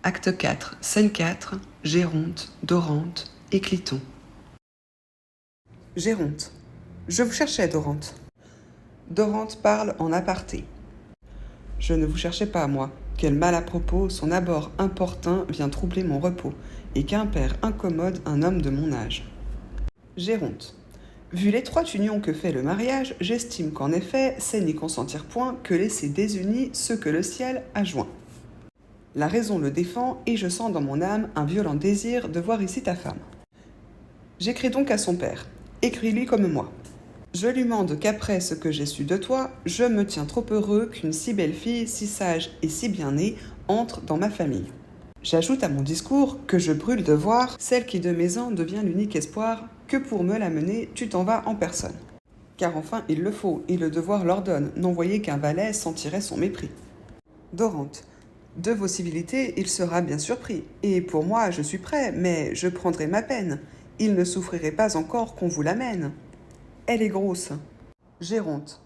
Acte 4, scène 4, Géronte, Dorante et Cliton. Géronte. Je vous cherchais, Dorante. Dorante parle en aparté. Je ne vous cherchais pas, moi. Quel mal à propos, son abord importun vient troubler mon repos, et qu'un père incommode un homme de mon âge. Géronte. Vu l'étroite union que fait le mariage, j'estime qu'en effet, c'est n'y consentir point que laisser désunis ceux que le ciel a joints. La raison le défend, et je sens dans mon âme un violent désir de voir ici ta femme. J'écris donc à son père. Écris-lui comme moi. Je lui mande qu'après ce que j'ai su de toi, je me tiens trop heureux qu'une si belle fille, si sage et si bien née, entre dans ma famille. J'ajoute à mon discours que je brûle de voir celle qui de mes ans devient l'unique espoir, que pour me l'amener, tu t'en vas en personne. Car enfin il le faut, et le devoir l'ordonne, n'envoyer qu'un valet sentirait son mépris. Dorante. De vos civilités, il sera bien surpris, et pour moi je suis prêt, mais je prendrai ma peine. Il ne souffrirait pas encore qu'on vous l'amène. Elle est grosse. Géronte.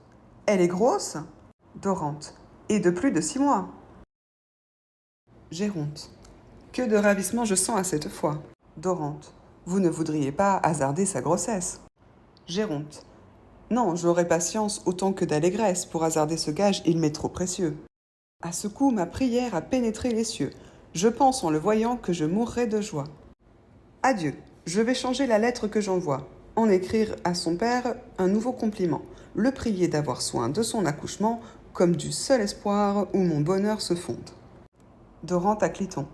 Elle est grosse? Dorante. Et de plus de 6 mois. Géronte. Que de ravissement je sens à cette fois. Dorante. Vous ne voudriez pas hasarder sa grossesse. Géronte. Non, j'aurai patience autant que d'allégresse. Pour hasarder ce gage, il m'est trop précieux. À ce coup, ma prière a pénétré les cieux. Je pense en le voyant que je mourrai de joie. Adieu, je vais changer la lettre que j'envoie. En écrire à son père un nouveau compliment. Le prier d'avoir soin de son accouchement, comme du seul espoir où mon bonheur se fonde. Dorante à Cliton.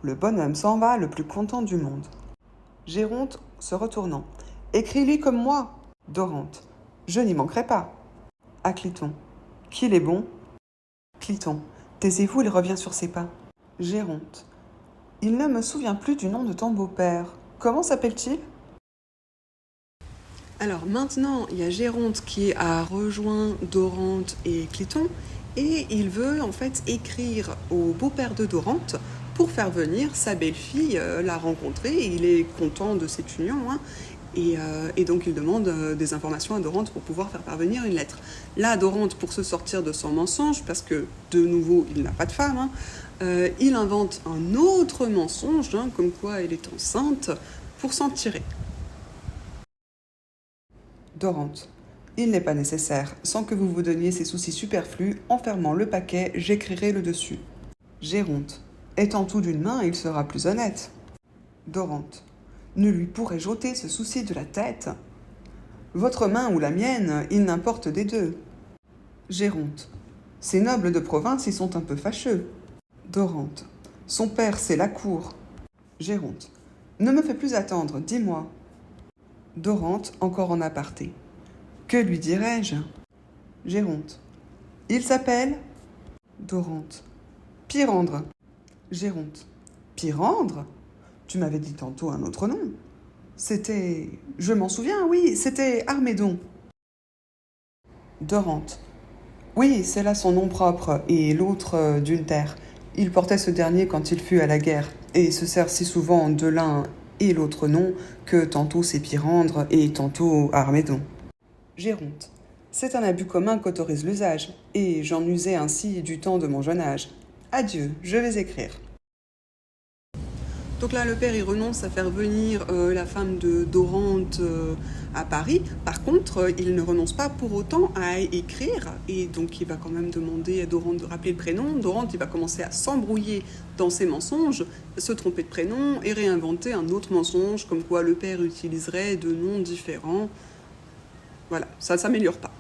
Le bonhomme s'en va le plus content du monde. Géronte se retournant. Écris-lui comme moi. Dorante. Je n'y manquerai pas. À Cliton. Qu'il est bon. Cliton. Taisez-vous, il revient sur ses pas. Géronte. Il ne me souvient plus du nom de ton beau-père. Comment s'appelle-t-il? Alors maintenant, il y a Géronte qui a rejoint Dorante et Cliton et il veut en fait écrire au beau-père de Dorante pour faire venir sa belle-fille la rencontrer. Il est content de cette union, hein, et donc il demande des informations à Dorante pour pouvoir faire parvenir une lettre. Là, Dorante, pour se sortir de son mensonge, parce que de nouveau, il n'a pas de femme, hein, il invente un autre mensonge, hein, comme quoi elle est enceinte, pour s'en tirer. Dorante. Il n'est pas nécessaire, sans que vous vous donniez ces soucis superflus, en fermant le paquet, j'écrirai le dessus. Géronte. Étant tout d'une main, il sera plus honnête. Dorante. Ne lui pourrais-je ôter ce souci de la tête? Votre main ou la mienne, il n'importe des deux. Géronte. Ces nobles de province y sont un peu fâcheux. Dorante. Son père, c'est la cour. Géronte. Ne me fais plus attendre, dis-moi. Dorante, encore en aparté. Que lui dirais-je? Géronte. Il s'appelle? Dorante. Pyrandre. Géronte. Pyrandre? Tu m'avais dit tantôt un autre nom. C'était... Je m'en souviens, oui, c'était Armédon. Dorante. Oui, c'est là son nom propre, et l'autre d'une terre. Il portait ce dernier quand il fut à la guerre, et se sert si souvent de l'un et l'autre nom que tantôt c'est Pyrandre et tantôt Armédon. Géronte. C'est un abus commun qu'autorise l'usage, et j'en usais ainsi du temps de mon jeune âge. Adieu, je vais écrire. Donc là, le père, il renonce à faire venir la femme de Dorante à Paris. Par contre, il ne renonce pas pour autant à écrire. Et donc, il va quand même demander à Dorante de rappeler le prénom. Dorante, il va commencer à s'embrouiller dans ses mensonges, se tromper de prénom et réinventer un autre mensonge, comme quoi le père utiliserait de noms différents. Voilà, ça ne s'améliore pas.